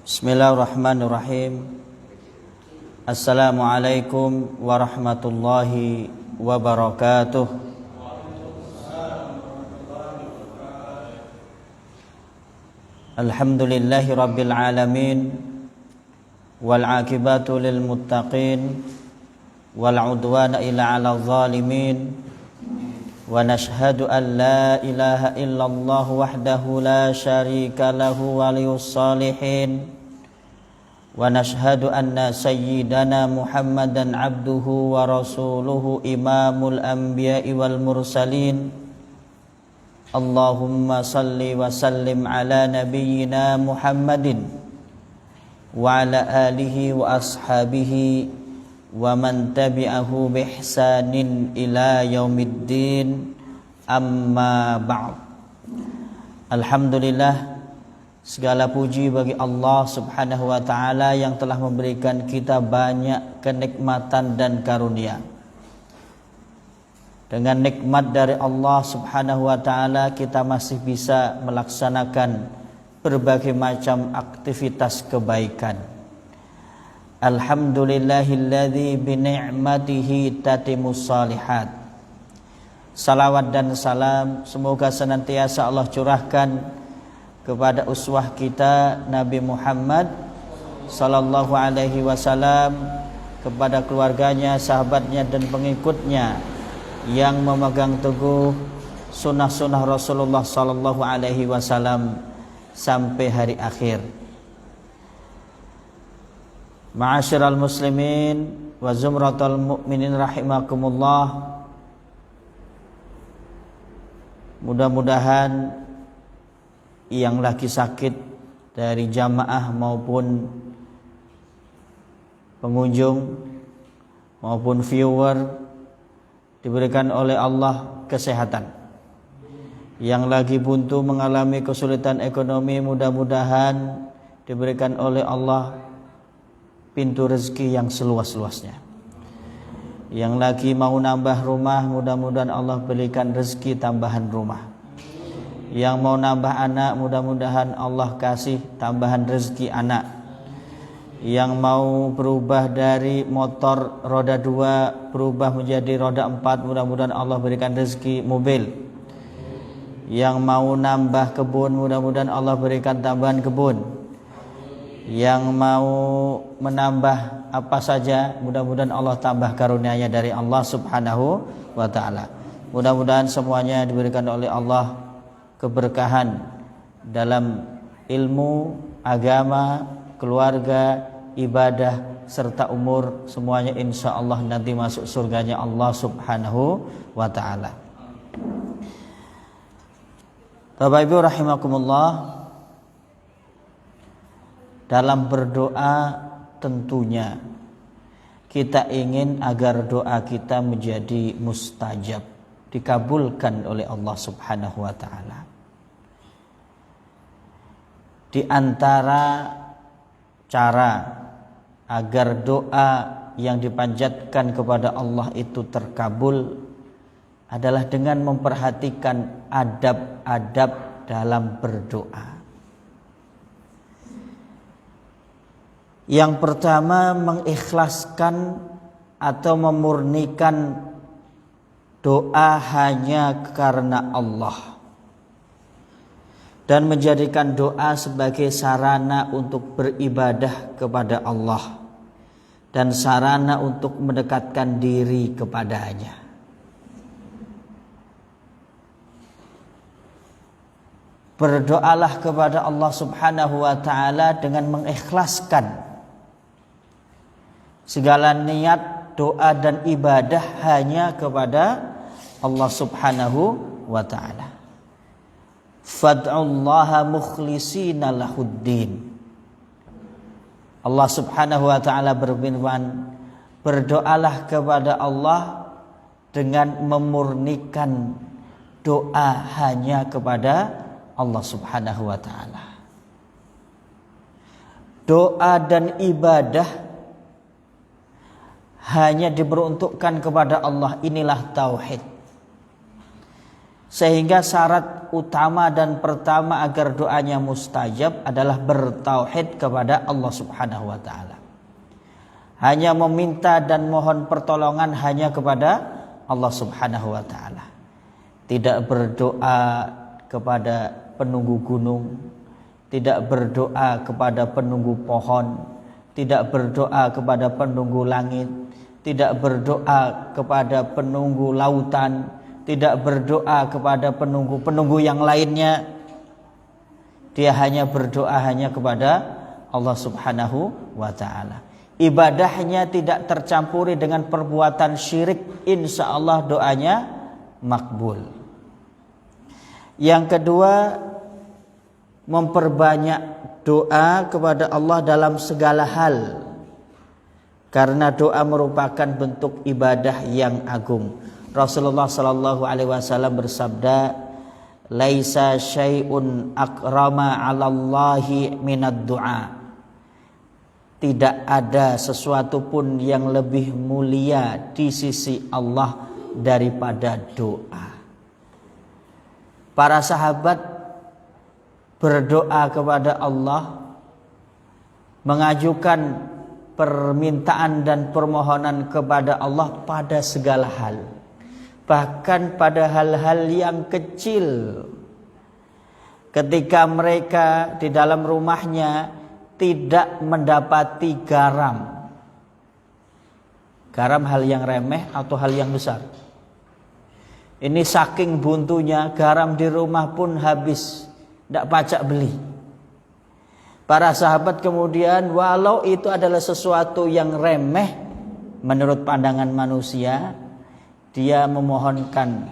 Bismillahirrahmanirrahim. Assalamualaikum warahmatullahi wabarakatuh. Alhamdulillahi rabbil alamin, wal aqibatu lil muttaqin, wal udwana illa 'alal zalimin. Wa nashhadu an la ilaha illallah wahdahu la syarika lahu waliyus salihin. Wa nashhadu anna sayyidana Muhammadan abduhu wa rasuluhu imamul anbiya'i wal mursalin. Allahumma salli wa sallim ala nabiyyina Muhammadin wa ala alihi wa ashabihi wa man tabi'ahu bihsanin ila yaumiddin, amma ba'd. Alhamdulillah, segala puji bagi Allah subhanahu wa ta'ala yang telah memberikan kita banyak kenikmatan dan karunia. Dengan nikmat dari Allah subhanahu wa ta'ala, kita masih bisa melaksanakan berbagai macam aktivitas kebaikan. Alhamdulillahilladzi bini'matihi tatimus salihat. Salawat dan salam semoga senantiasa Allah curahkan kepada uswah kita Nabi Muhammad sallallahu alaihi wasallam, kepada keluarganya, sahabatnya dan pengikutnya yang memegang teguh sunnah-sunnah Rasulullah sallallahu alaihi wasallam sampai hari akhir. Ma'asyiral muslimin wa zumratal mu'minin rahimakumullah. Mudah-mudahan yang lagi sakit dari jamaah maupun pengunjung maupun viewer diberikan oleh Allah kesehatan. Yang lagi buntu mengalami kesulitan ekonomi, mudah-mudahan diberikan oleh Allah pintu rezeki yang seluas-luasnya. Yang lagi mau nambah rumah, mudah-mudahan Allah berikan rezeki tambahan rumah. Yang mau nambah anak, mudah-mudahan Allah kasih tambahan rezeki anak. Yang mau berubah dari motor roda 2 berubah menjadi roda 4, mudah-mudahan Allah berikan rezeki mobil. Yang mau nambah kebun, mudah-mudahan Allah berikan tambahan kebun. Yang mau menambah apa saja, mudah-mudahan Allah tambah karunia-Nya dari Allah subhanahu wa ta'ala. Mudah-mudahan semuanya diberikan oleh Allah keberkahan dalam ilmu, agama, keluarga, ibadah, serta umur. Semuanya insya Allah nanti masuk surganya Allah subhanahu wa ta'ala. Bapak Ibu rahimakumullah, dalam berdoa tentunya kita ingin agar doa kita menjadi mustajab, dikabulkan oleh Allah subhanahu wa ta'ala. Di antara cara agar doa yang dipanjatkan kepada Allah itu terkabul adalah dengan memperhatikan adab-adab dalam berdoa. Yang pertama, mengikhlaskan atau memurnikan doa hanya karena Allah dan menjadikan doa sebagai sarana untuk beribadah kepada Allah dan sarana untuk mendekatkan diri kepadanya. Berdoalah kepada Allah subhanahu wa ta'ala dengan mengikhlaskan segala niat, doa dan ibadah hanya kepada Allah subhanahu wa ta'ala. Fad'ullaha mukhlishina lahuddin. Allah subhanahu wa ta'ala berfirman, berdoalah kepada Allah dengan memurnikan doa hanya kepada Allah subhanahu wa ta'ala. Doa dan ibadah hanya diperuntukkan kepada Allah. Inilah tauhid. Sehingga syarat utama dan pertama agar doanya mustajab adalah bertauhid kepada Allah Subhanahu wa taala. Hanya meminta dan mohon pertolongan hanya kepada Allah Subhanahu wa taala. Tidak berdoa kepada penunggu gunung, tidak berdoa kepada penunggu pohon, tidak berdoa kepada penunggu langit, tidak berdoa kepada penunggu lautan, tidak berdoa kepada penunggu-penunggu yang lainnya. Dia hanya berdoa hanya kepada Allah Subhanahu wa taala. Ibadahnya tidak tercampuri dengan perbuatan syirik, insya Allah doanya makbul. Yang kedua, memperbanyak doa kepada Allah dalam segala hal, karena doa merupakan bentuk ibadah yang agung. Rasulullah sallallahu alaihi wasallam bersabda, "Laisa syai'un akrama 'alallahi minad du'a." Tidak ada sesuatu pun yang lebih mulia di sisi Allah daripada doa. Para sahabat berdoa kepada Allah, mengajukan permintaan dan permohonan kepada Allah pada segala hal, bahkan pada hal-hal yang kecil. Ketika mereka di dalam rumahnya tidak mendapati garam, garam hal yang remeh atau hal yang besar. Ini saking buntunya, garam di rumah pun habis, tidak pacak beli. Para sahabat kemudian, walau itu adalah sesuatu yang remeh menurut pandangan manusia, dia memohonkan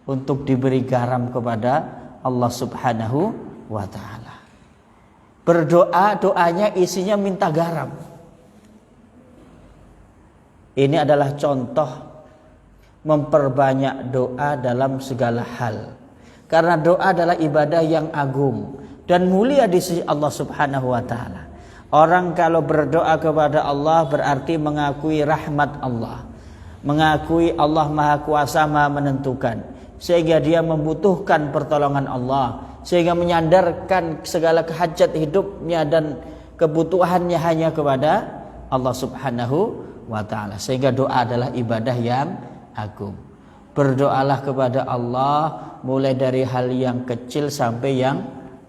untuk diberi garam kepada Allah Subhanahu wa ta'ala. Berdoa, doanya isinya minta garam. Ini adalah contoh memperbanyak doa dalam segala hal. Karena doa adalah ibadah yang agung dan mulia di sisi Allah Subhanahu wa ta'ala. Orang kalau berdoa kepada Allah berarti mengakui rahmat Allah, mengakui Allah Maha Kuasa, Maha Menentukan, sehingga dia membutuhkan pertolongan Allah, sehingga menyandarkan segala kehajat hidupnya dan kebutuhannya hanya kepada Allah Subhanahu wa ta'ala. Sehingga doa adalah ibadah yang agung. Berdoalah kepada Allah mulai dari hal yang kecil sampai yang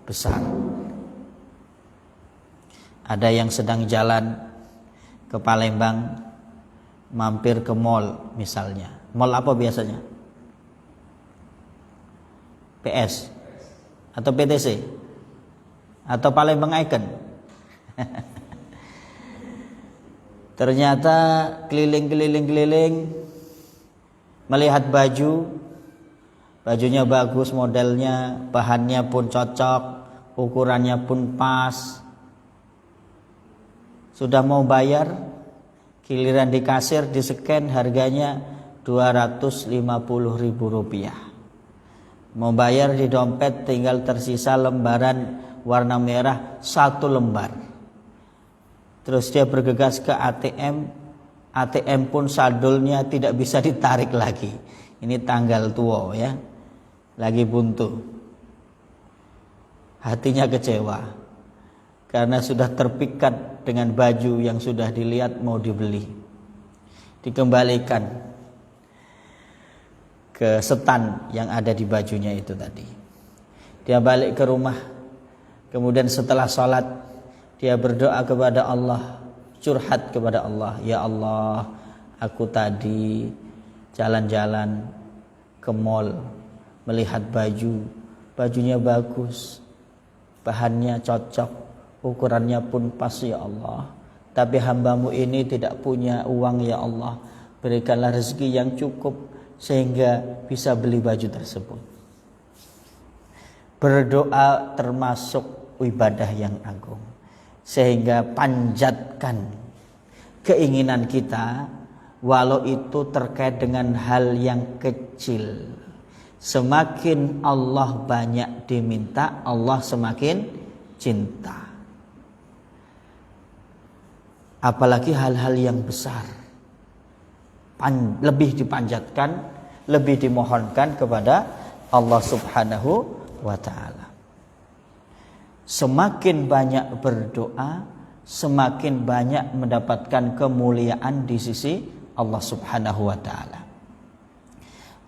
besar. Ada yang sedang jalan ke Palembang, mampir ke mall misalnya. Mall apa biasanya? PS atau PTC atau Palembang Icon. Ternyata keliling melihat bajunya bagus, modelnya, bahannya pun cocok, ukurannya pun pas. Sudah mau bayar, giliran di kasir di scan harganya Rp250.000. Mau bayar di dompet tinggal tersisa lembaran warna merah 1 lembar. Terus dia bergegas ke ATM pun saldonya tidak bisa ditarik lagi. Ini tanggal tua ya, lagi buntu. Hatinya kecewa karena sudah terpikat dengan baju yang sudah dilihat mau dibeli. Dikembalikan ke setan yang ada di bajunya itu tadi. Dia balik ke rumah. Kemudian setelah sholat dia berdoa kepada Allah, curhat kepada Allah. Ya Allah, aku tadi jalan-jalan ke mall, melihat bajunya bagus, bahannya cocok, ukurannya pun pas ya Allah. Tapi hambamu ini tidak punya uang ya Allah. Berikanlah rezeki yang cukup sehingga bisa beli baju tersebut. Berdoa termasuk ibadah yang agung. Sehingga panjatkan keinginan kita, walau itu terkait dengan hal yang kecil. Semakin Allah banyak diminta, Allah semakin cinta. Apalagi hal-hal yang besar, lebih dipanjatkan, lebih dimohonkan kepada Allah Subhanahu wa ta'ala. Semakin banyak berdoa, semakin banyak mendapatkan kemuliaan di sisi Allah Subhanahu wa ta'ala.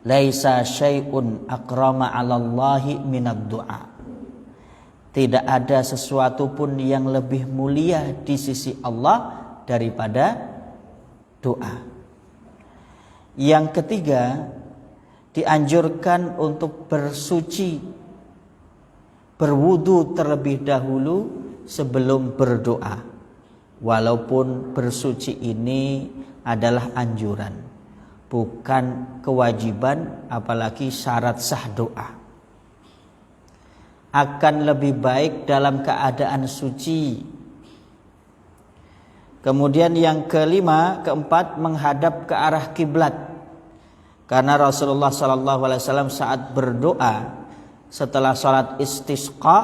Laisa syai'un akrama 'alallahi minad du'a. Tidak ada sesuatu pun yang lebih mulia di sisi Allah daripada doa. Yang ketiga, dianjurkan untuk bersuci, berwudu terlebih dahulu sebelum berdoa. Walaupun bersuci ini adalah anjuran, bukan kewajiban, apalagi syarat sah doa. Akan lebih baik dalam keadaan suci. Kemudian yang keempat, menghadap ke arah kiblat. Karena Rasulullah SAW saat berdoa setelah salat istisqa,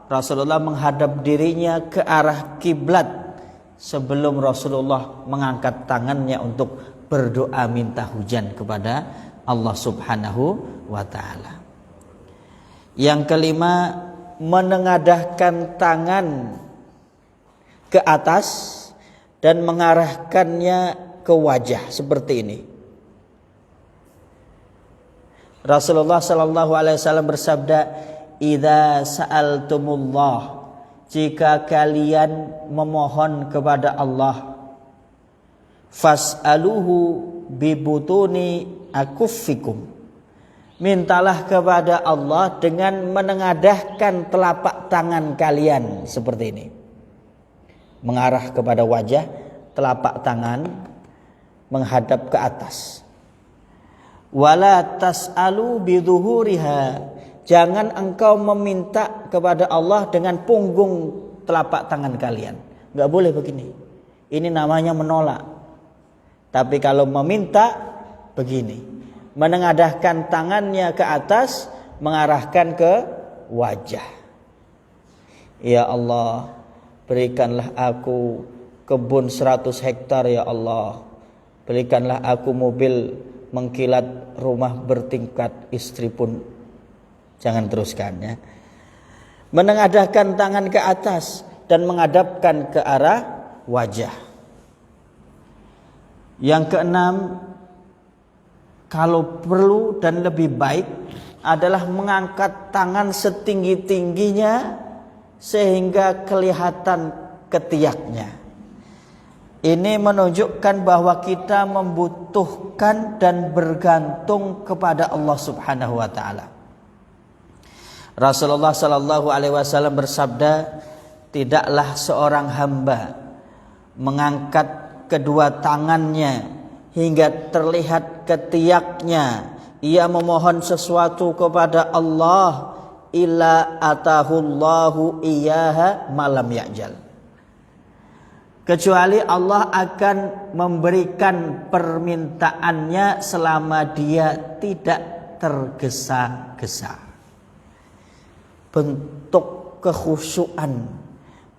Rasulullah menghadap dirinya ke arah kiblat sebelum Rasulullah mengangkat tangannya untuk berdoa minta hujan kepada Allah Subhanahu wa ta'ala. Yang kelima, menengadahkan tangan ke atas dan mengarahkannya ke wajah seperti ini. Rasulullah sallallahu alaihi wasallam bersabda, "Idza sa'altumullah, jika kalian memohon kepada Allah, fas'aluhu bibutuni akuffikum." Mintalah kepada Allah dengan menengadahkan telapak tangan kalian seperti ini. Mengarah kepada wajah, telapak tangan menghadap ke atas. Wala tas'alu bidhuhuriha. Jangan engkau meminta kepada Allah dengan punggung telapak tangan kalian. Enggak boleh begini. Ini namanya menolak. Tapi kalau meminta begini. Menengadahkan tangannya ke atas, mengarahkan ke wajah. Ya Allah, berikanlah aku kebun 100 hektar ya Allah. Berikanlah aku mobil mengkilat, rumah bertingkat, istri pun. Jangan teruskan ya. Menengadahkan tangan ke atas dan menghadapkan ke arah wajah. Yang keenam, kalau perlu dan lebih baik adalah mengangkat tangan setinggi-tingginya sehingga kelihatan ketiaknya. Ini menunjukkan bahwa kita membutuhkan dan bergantung kepada Allah Subhanahu wa ta'ala. Rasulullah sallallahu alaihi wasallam bersabda, tidaklah seorang hamba mengangkat kedua tangannya hingga terlihat ketiaknya, ia memohon sesuatu kepada Allah, illa atahullahu iyyaha malam ya'jal. Kecuali Allah akan memberikan permintaannya selama dia tidak tergesa-gesa. Bentuk kekhusyuan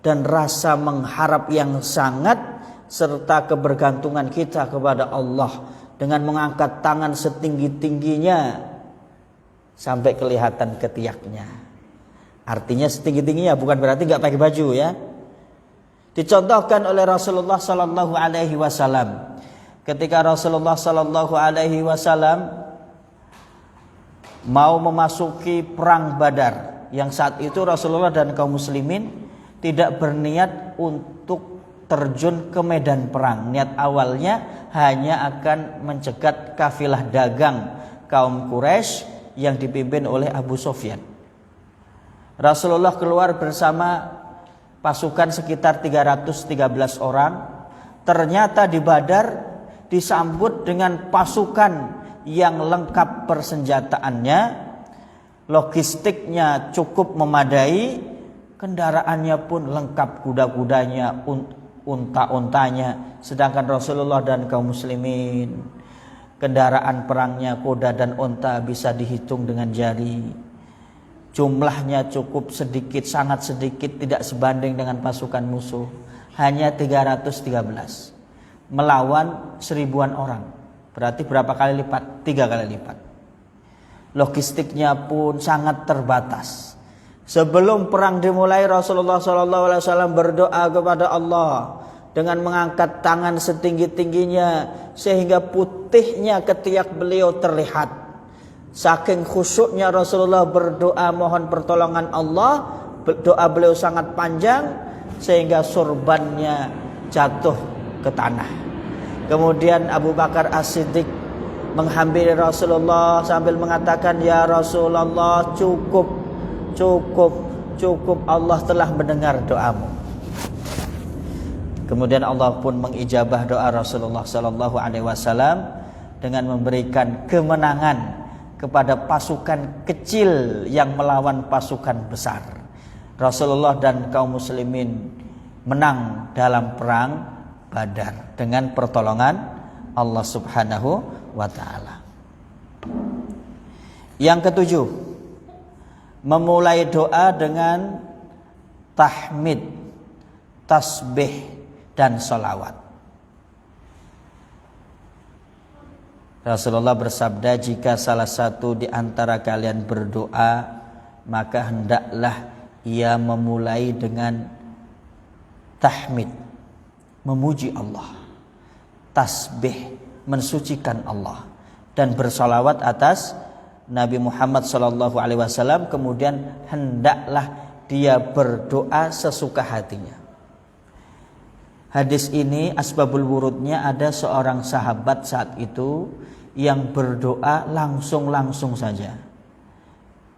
dan rasa mengharap yang sangat serta kebergantungan kita kepada Allah dengan mengangkat tangan setinggi-tingginya sampai kelihatan ketiaknya. Artinya setinggi-tingginya bukan berarti nggak pakai baju ya. Dicontohkan oleh Rasulullah sallallahu alaihi wasallam. Ketika Rasulullah sallallahu alaihi wasallam mau memasuki perang Badar, yang saat itu Rasulullah dan kaum muslimin tidak berniat untuk terjun ke medan perang. Niat awalnya hanya akan mencegat kafilah dagang kaum Quraisy yang dipimpin oleh Abu Sufyan. Rasulullah keluar bersama pasukan sekitar 313 orang. Ternyata di Badar disambut dengan pasukan yang lengkap persenjataannya, logistiknya cukup memadai, kendaraannya pun lengkap, kuda-kudanya, unta-untanya. Sedangkan Rasulullah dan kaum muslimin, kendaraan perangnya kuda dan unta bisa dihitung dengan jari. Jumlahnya cukup sedikit, sangat sedikit, tidak sebanding dengan pasukan musuh. Hanya 313 melawan 1000-an orang. Berarti berapa kali lipat? 3 kali lipat. logistiknya pun sangat terbatas. Sebelum perang dimulai, Rasulullah SAW berdoa kepada Allah dengan mengangkat tangan setinggi-tingginya sehingga putihnya ketiak beliau terlihat. Saking khusyuknya Rasulullah berdoa mohon pertolongan Allah, doa beliau sangat panjang sehingga sorbannya jatuh ke tanah. Kemudian Abu Bakar As-Siddiq menghampiri Rasulullah sambil mengatakan, "Ya Rasulullah, cukup, Allah telah mendengar doamu." Kemudian Allah pun mengijabah doa Rasulullah sallallahu alaihi wasallam dengan memberikan kemenangan kepada pasukan kecil yang melawan pasukan besar. Rasulullah dan kaum muslimin menang dalam perang Badar dengan pertolongan Allah Subhanahu wa taala. Yang ketujuh, memulai doa dengan tahmid, tasbih dan sholawat. Rasulullah bersabda, jika salah satu di antara kalian berdoa, maka hendaklah ia memulai dengan tahmid, memuji Allah, tasbih, mensucikan Allah, dan bersolawat atas Nabi Muhammad SAW. Kemudian hendaklah dia berdoa sesuka hatinya. Hadis ini asbabul wurudnya, ada seorang sahabat saat itu yang berdoa langsung saja.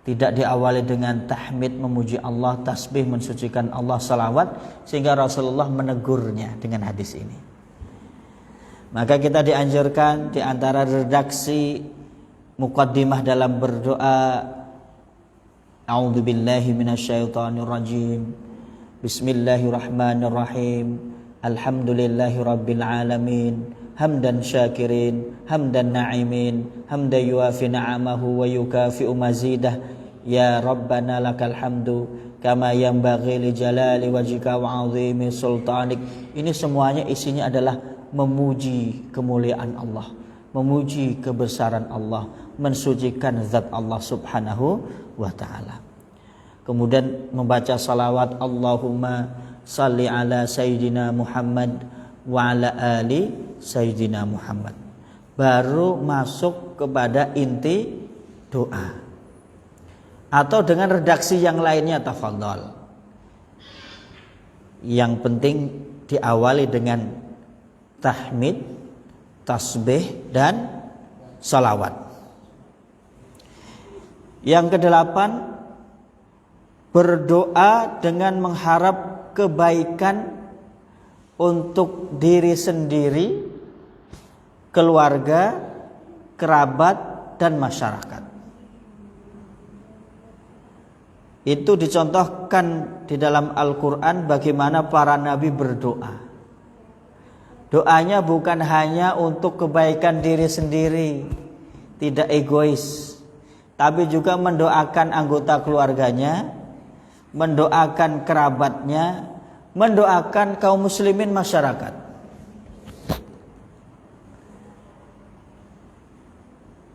Tidak diawali dengan tahmid, memuji Allah, tasbih, mensucikan Allah, salawat, sehingga Rasulullah menegurnya dengan hadis ini. Maka kita dianjurkan di antara redaksi muqaddimah dalam berdoa, a'udzubillahi minasyaitonirrajim, bismillahirrahmanirrahim, alhamdulillahi rabbil alamin, hamdan syakirin, hamdan na'imin, hamdan yuafi na'amahu wa yukafi'u mazidah, ya Rabbana lakal hamdu kama yanbaghi li jalali wajhika wa 'azimi sultanik. Ini semuanya isinya adalah memuji kemuliaan Allah, memuji kebesaran Allah, mensucikan zat Allah Subhanahu wa ta'ala. Kemudian membaca salawat, Allahumma salli ala Sayyidina Muhammad wa ala ali Sayyidina Muhammad. Baru masuk kepada inti doa. Atau dengan redaksi yang lainnya, tafadhol. Yang penting diawali dengan tahmid, tasbih, dan salawat. Yang kedelapan, berdoa dengan mengharap kebaikan untuk diri sendiri, keluarga, kerabat, dan masyarakat. Itu dicontohkan di dalam Al-Quran bagaimana para nabi berdoa. Doanya bukan hanya untuk kebaikan diri sendiri, tidak egois, tapi juga mendoakan anggota keluarganya, mendoakan kerabatnya, mendoakan kaum muslimin masyarakat.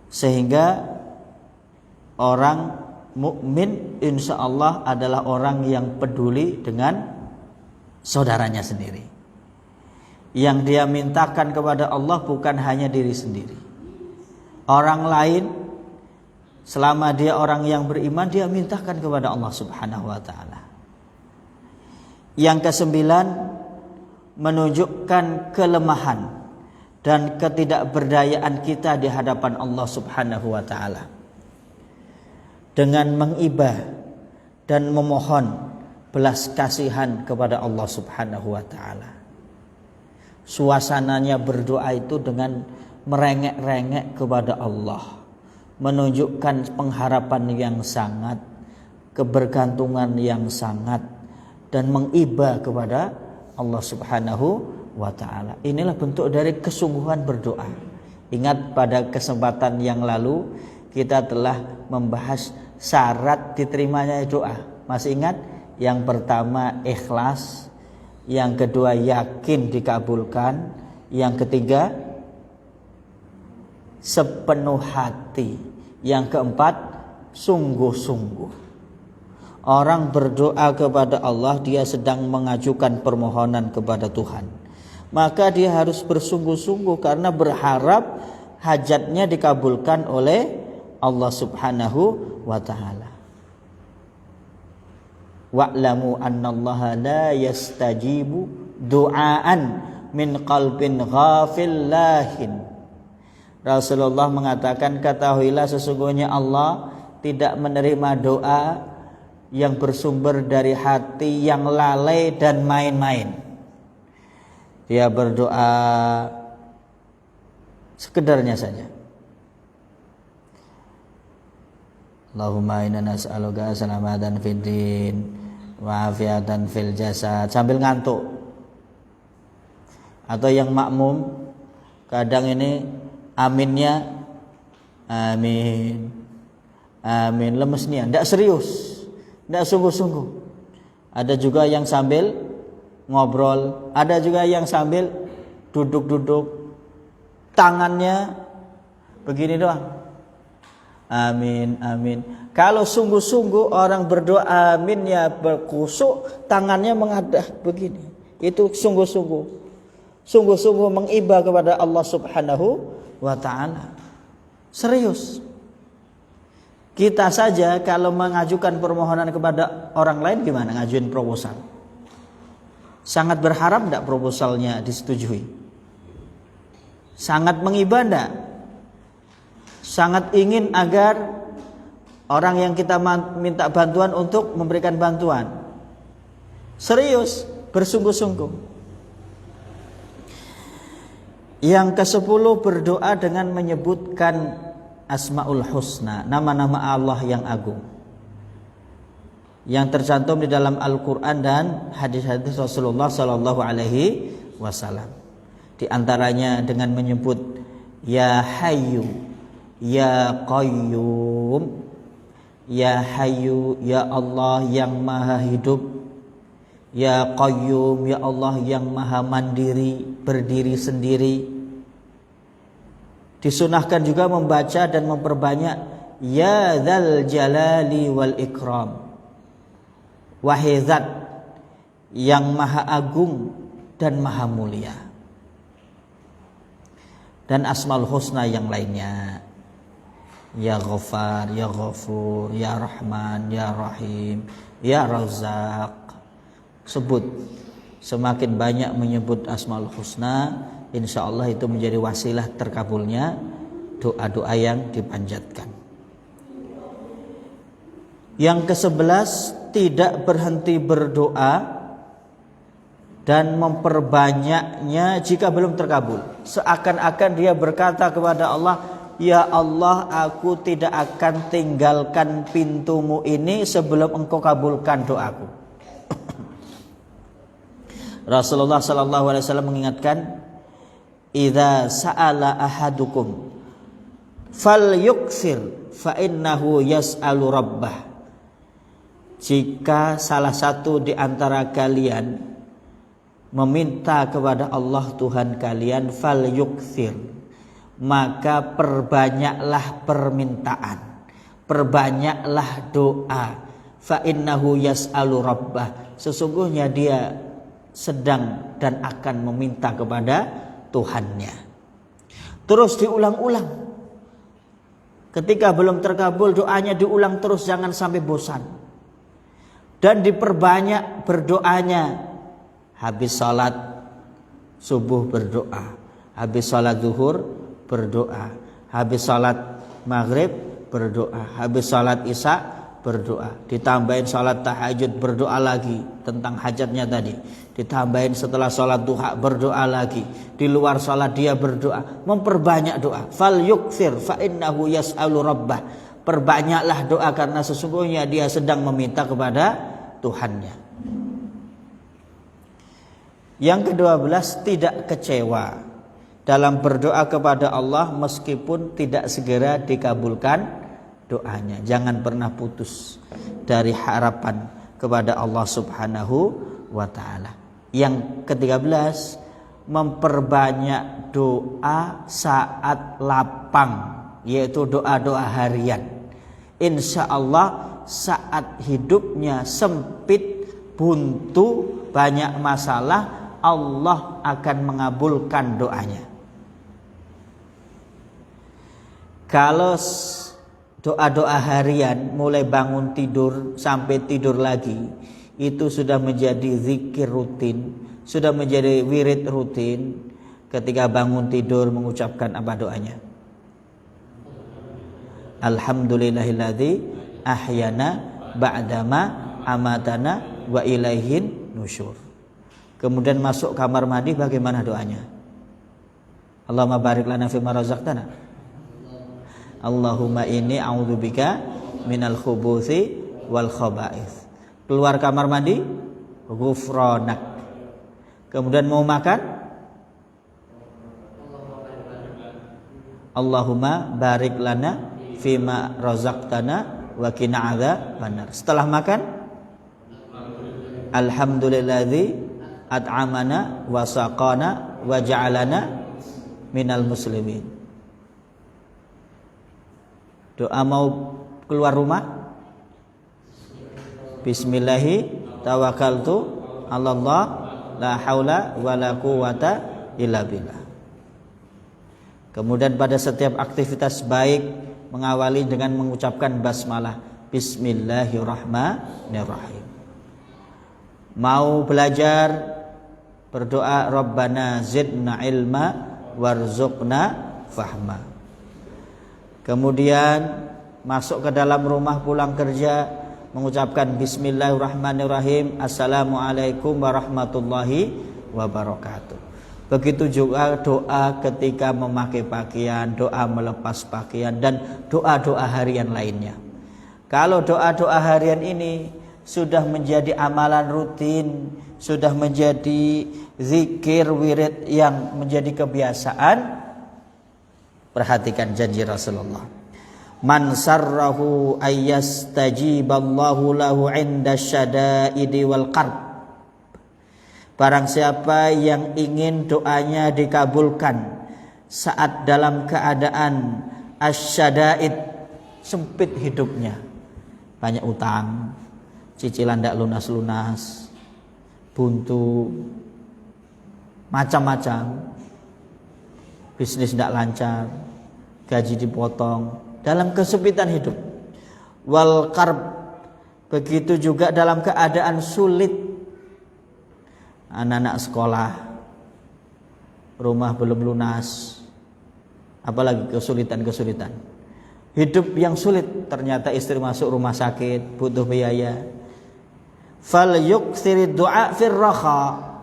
Sehingga orang mukmin insya Allah adalah orang yang peduli dengan saudaranya sendiri. Yang dia mintakan kepada Allah bukan hanya diri sendiri, orang lain. Selama dia orang yang beriman, dia mintakan kepada Allah Subhanahu wa ta'ala. Yang kesembilan, menunjukkan kelemahan dan ketidakberdayaan kita di hadapan Allah Subhanahu wa ta'ala dengan mengibah dan memohon belas kasihan kepada Allah Subhanahu wa ta'ala. Suasananya berdoa itu dengan merengek-rengek kepada Allah, menunjukkan pengharapan yang sangat, kebergantungan yang sangat, dan mengibah kepada Allah Subhanahu wa ta'ala. Inilah bentuk dari kesungguhan berdoa. Ingat pada kesempatan yang lalu kita telah membahas syarat diterimanya doa. Masih ingat? Yang pertama ikhlas, yang kedua yakin dikabulkan, yang ketiga sepenuh hati. Yang keempat, sungguh-sungguh. Orang berdoa kepada Allah, dia sedang mengajukan permohonan kepada Tuhan. Maka dia harus bersungguh-sungguh karena berharap hajatnya dikabulkan oleh Allah Subhanahu wa ta'ala. Wa'lamu annallaha la yastajibu du'aan min qalbin ghafil lahin. Rasulullah mengatakan, ketahuilah sesungguhnya Allah tidak menerima doa yang bersumber dari hati yang lalai dan main-main. Dia berdoa sekedarnya saja. Allahumma inna nas'aluka salamatan fid din wa afiatan fil jasad, sambil ngantuk. Atau yang makmum kadang ini aminnya amin, amin, lemes nih, tidak serius, tidak sungguh-sungguh. Ada juga yang sambil ngobrol, ada juga yang sambil duduk-duduk, tangannya begini doang. Amin, amin. Kalau sungguh-sungguh orang berdoa aminnya berkusuk, tangannya mengadah begini. Itu sungguh-sungguh. Sungguh-sungguh mengibadah kepada Allah Subhanahu wa ta'ala. Serius. Kita saja kalau mengajukan permohonan kepada orang lain gimana? Ngajuin proposal. Sangat berharap tidak proposalnya disetujui. Sangat mengibadah. Sangat ingin agar orang yang kita minta bantuan untuk memberikan bantuan. Serius, bersungguh-sungguh. Yang ke-10, berdoa dengan menyebutkan Asmaul Husna, nama-nama Allah yang agung, yang tercantum di dalam Al-Quran dan hadis-hadis Rasulullah Sallallahu Alaihi Wasallam. Di antaranya dengan menyebut Ya Hayyu, Ya Qayyum, Ya Hayyu, Ya Allah yang maha hidup, Ya Qayyum, Ya Allah yang maha mandiri, berdiri sendiri. Disunahkan juga membaca dan memperbanyak Ya Dzal Jalali wal Ikram, wahai Zat yang maha agung dan maha mulia. Dan Asmaul Husna yang lainnya, Ya Ghaffar, Ya Ghafur, Ya Rahman, Ya Rahim, Ya Razzaq. Sebut. Semakin banyak menyebut Asmaul Husna, insyaallah itu menjadi wasilah terkabulnya doa-doa yang dipanjatkan. Yang ke-11, tidak berhenti berdoa dan memperbanyaknya jika belum terkabul. Seakan-akan dia berkata kepada Allah, Ya Allah, aku tidak akan tinggalkan pintumu ini sebelum engkau kabulkan doaku. Rasulullah SAW mengingatkan, Idza sa'ala ahadukum falyukthir fa innahu yas'alu rabbah. Jika salah satu di antara kalian meminta kepada Allah Tuhan kalian, falyukthir, maka perbanyaklah permintaan, perbanyaklah doa. Fa innahu yas'alu rabbah, sesungguhnya dia sedang dan akan meminta kepada Tuhannya. Terus diulang-ulang. Ketika belum terkabul, doanya diulang terus, jangan sampai bosan. Dan diperbanyak berdoanya. Habis salat subuh berdoa, habis salat zuhur berdoa, habis salat maghrib berdoa, habis salat isya berdoa, ditambahin salat tahajud berdoa lagi tentang hajatnya tadi, ditambahin setelah salat duha berdoa lagi, di luar salat dia berdoa, memperbanyak doa. Fal yukthir fa innahu yas'alu rabbah, perbanyaklah doa karena sesungguhnya dia sedang meminta kepada Tuhannya. Yang ke-12, tidak kecewa dalam berdoa kepada Allah meskipun tidak segera dikabulkan doanya. Jangan pernah putus dari harapan kepada Allah Subhanahu wa ta'ala. Yang ke-13, memperbanyak doa saat lapang yaitu doa-doa harian. Insya Allah saat hidupnya sempit, buntu, banyak masalah, Allah akan mengabulkan doanya. Kalau doa-doa harian mulai bangun tidur sampai tidur lagi, itu sudah menjadi zikir rutin, sudah menjadi wirid rutin. Ketika bangun tidur mengucapkan apa doanya? Alhamdulillahilladzi ahyana ba'dama amatana wa ilaihin nusyur. Kemudian masuk kamar mandi, bagaimana doanya? Allahumma barik lana fima razaqtana. Allahumma inni a'udzubika minal khubuthi wal khaba'ith. Keluar kamar mandi, ghufranak. Kemudian mau makan, Allahumma barik lana fima razaqtana wa qina adzabannar. Setelah makan, alhamdulilladzi at'amana wa saqana wa ja'alana minal muslimin. Doa mau keluar rumah, bismillahi tawakkaltu 'alallah la haula wala quwata illa billah. Kemudian pada setiap aktivitas baik mengawali dengan mengucapkan basmalah, bismillahirrahmanirrahim. Mau belajar, berdoa, Rabbana zidna ilma warzuqna fahma. Kemudian masuk ke dalam rumah pulang kerja, mengucapkan bismillahirrahmanirrahim, assalamualaikum warahmatullahi wabarakatuh. Begitu juga doa ketika memakai pakaian, doa melepas pakaian, dan doa-doa harian lainnya. Kalau doa-doa harian ini sudah menjadi amalan rutin, sudah menjadi zikir wirid yang menjadi kebiasaan, perhatikan janji Rasulullah. Man sarrahu ayyastajiballahu lahu 'inda syada'idi wal qarb. Barang siapa yang ingin doanya dikabulkan saat dalam keadaan asyada'id, sempit hidupnya, banyak utang, cicilan tidak lunas-lunas, buntu, macam-macam, bisnis tidak lancar, gaji dipotong, dalam kesempitan hidup. Wal qarb, begitu juga dalam keadaan sulit, anak-anak sekolah, rumah belum lunas, apalagi kesulitan-kesulitan. Hidup yang sulit, ternyata istri masuk rumah sakit, butuh biaya. Fal yuktsirid du'a fir raha.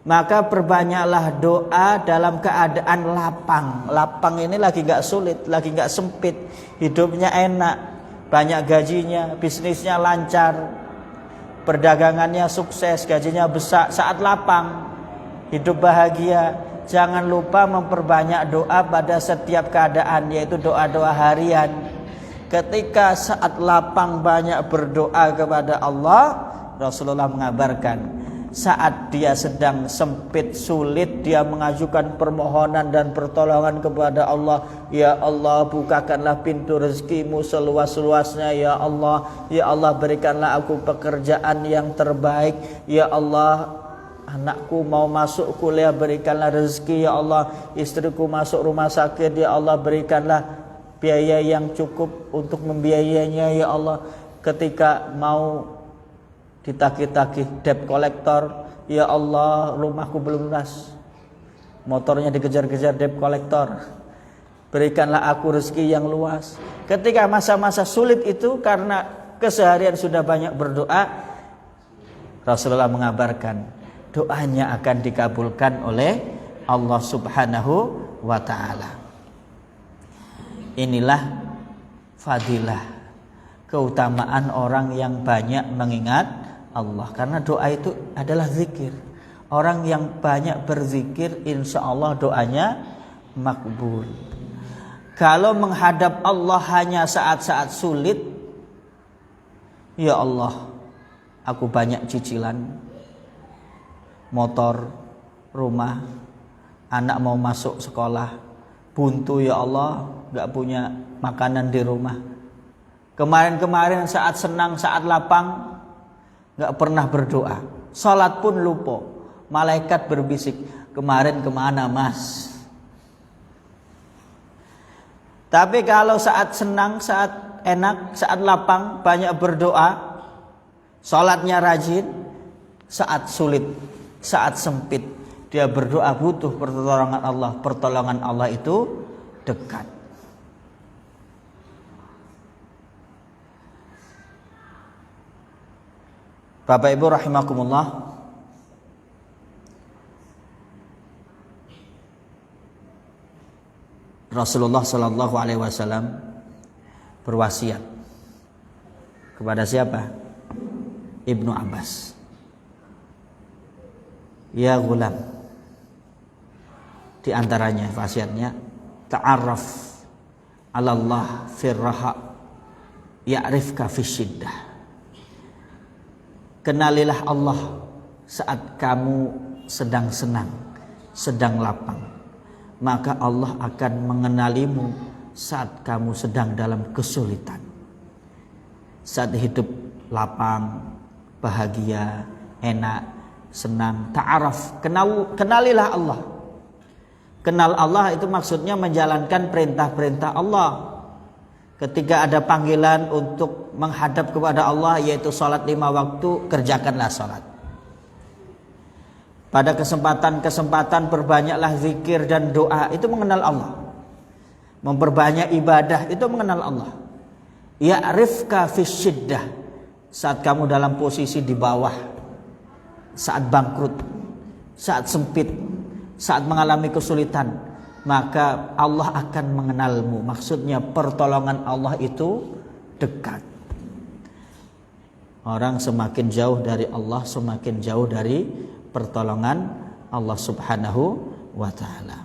Maka perbanyaklah doa dalam keadaan lapang. Lapang ini lagi enggak sulit, lagi enggak sempit, hidupnya enak, banyak gajinya, bisnisnya lancar, perdagangannya sukses, gajinya besar, saat lapang, hidup bahagia. Jangan lupa memperbanyak doa pada setiap keadaan, yaitu doa-doa harian. Ketika saat lapang banyak berdoa kepada Allah. Rasulullah mengabarkan, saat dia sedang sempit, sulit, dia mengajukan permohonan dan pertolongan kepada Allah. Ya Allah, bukakanlah pintu rezekimu seluas-luasnya. Ya Allah, berikanlah aku pekerjaan yang terbaik. Ya Allah, anakku mau masuk kuliah, berikanlah rezeki. Ya Allah, istriku masuk rumah sakit. Ya Allah, berikanlah biaya yang cukup untuk membiayainya. Ya Allah, ketika mau ditagih-tagih debt collector, ya Allah, rumahku belum lunas, motornya dikejar-kejar debt collector, berikanlah aku rezeki yang luas. Ketika masa-masa sulit itu, karena keseharian sudah banyak berdoa, Rasulullah mengabarkan doanya akan dikabulkan oleh Allah Subhanahu wa ta'ala. Inilah fadilah, keutamaan orang yang banyak mengingat Allah, karena doa itu adalah zikir. Orang yang banyak berzikir, insya Allah doanya makbul. Kalau menghadap Allah hanya saat-saat sulit, ya Allah, aku banyak cicilan, motor, rumah, anak mau masuk sekolah, buntu ya Allah, nggak punya makanan di rumah. Kemarin-kemarin saat senang, saat lapang, nggak pernah berdoa. Salat pun lupa. Malaikat berbisik, kemarin kemana mas? Tapi kalau saat senang, saat enak, saat lapang, banyak berdoa, salatnya rajin. Saat sulit, saat sempit, dia berdoa butuh pertolongan Allah. Pertolongan Allah itu dekat. Bapak Ibu rahimakumullah, Rasulullah Shallallahu Alaihi Wasallam berwasiat kepada siapa? Ibnu Abbas. Ya gulam, di antaranya wasiatnya, ta'arraf 'ala Allah fir raha ya'rifka fisyiddah. Kenalilah Allah saat kamu sedang senang, sedang lapang, maka Allah akan mengenalimu saat kamu sedang dalam kesulitan. Saat hidup lapang, bahagia, enak, senang, ta'araf, kenalilah Allah. Kenal Allah itu maksudnya menjalankan perintah-perintah Allah. Ketika ada panggilan untuk menghadap kepada Allah, yaitu salat 5 waktu, kerjakanlah salat. Pada kesempatan-kesempatan perbanyaklah zikir dan doa, itu mengenal Allah. Memperbanyak ibadah, itu mengenal Allah. Ya'rifka fisyiddah, saat kamu dalam posisi di bawah, saat bangkrut, saat sempit, saat mengalami kesulitan, maka Allah akan mengenalmu. Maksudnya pertolongan Allah itu dekat. Orang semakin jauh dari Allah, semakin jauh dari pertolongan Allah Subhanahu wa ta'ala.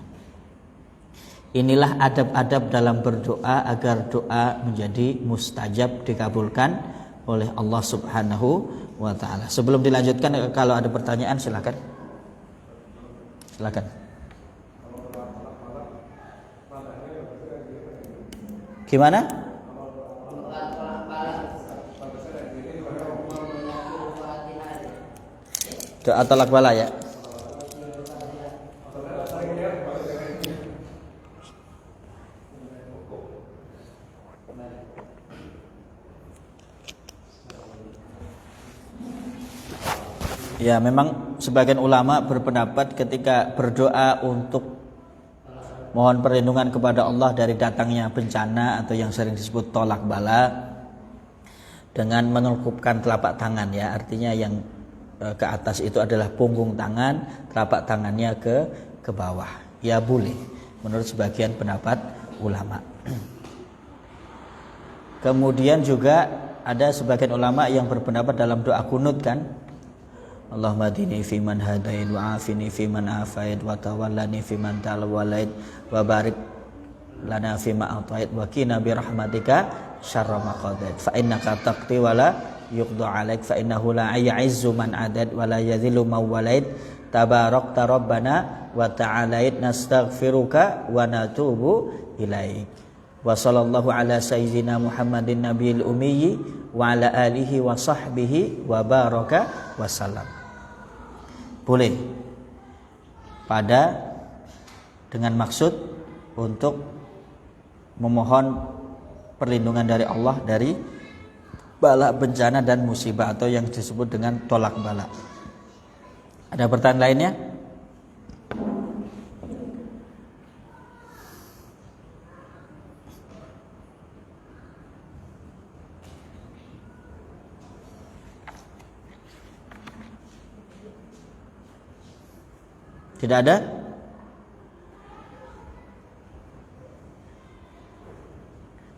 Inilah adab-adab dalam berdoa agar doa menjadi mustajab, dikabulkan oleh Allah Subhanahu wa ta'ala. Sebelum dilanjutkan, kalau ada pertanyaan silakan. Silakan. Gimana? Doa tolak bala ya. Ya, memang sebagian ulama berpendapat ketika berdoa untuk mohon perlindungan kepada Allah dari datangnya bencana atau yang sering disebut tolak bala, dengan mengelupkan telapak tangan ya, artinya yang ke atas itu adalah punggung tangan, telapak tangannya ke bawah. Ya boleh menurut sebagian pendapat ulama. Kemudian juga ada sebagian ulama yang berpendapat dalam doa kunut kan, Allahumma hdini fiman hadait wa afini fiman afait wa tawallani fiman tawallait wa barik lana fima atait wa qina bi rahmatika syarra ma qadait fa innaka taqti wa la yuqda 'alaik fa innahu la ya'izzu man adad wa la yadhillu man walait tabarakta rabbana wa ta'alait nastaghfiruka wa natubu ilaik. Wa sallallahu ala sayyidina Muhammadin nabiyil ummi wa ala alihi wa sahbihi wa baraka wasallam. Boleh pada dengan maksud untuk memohon perlindungan dari Allah dari bala, bencana dan musibah atau yang disebut dengan tolak bala. Ada pertanyaan lainnya? Tidak ada?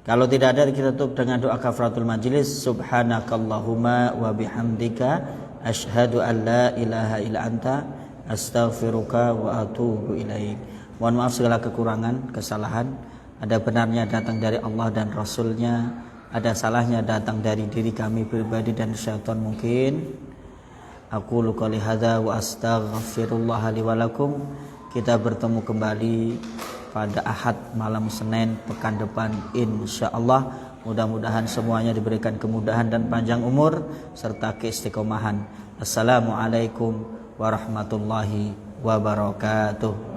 Kalau tidak ada, kita tutup dengan doa kafaratul majlis. Subhanakallahumma wa bihamdika asyhadu an la ilaha illa anta astaghfiruka wa atubu ilaik. Mohon maaf segala kekurangan, kesalahan. Ada benarnya datang dari Allah dan Rasulnya, ada salahnya datang dari diri kami pribadi dan syaitan mungkin. Aqulu qouli hadza wa astaghfirullah li wa lakum. Kita bertemu kembali pada Ahad malam Senin pekan depan insyaallah. Mudah-mudahan semuanya diberikan kemudahan dan panjang umur serta keistiqomahan. Assalamualaikum warahmatullahi wabarakatuh.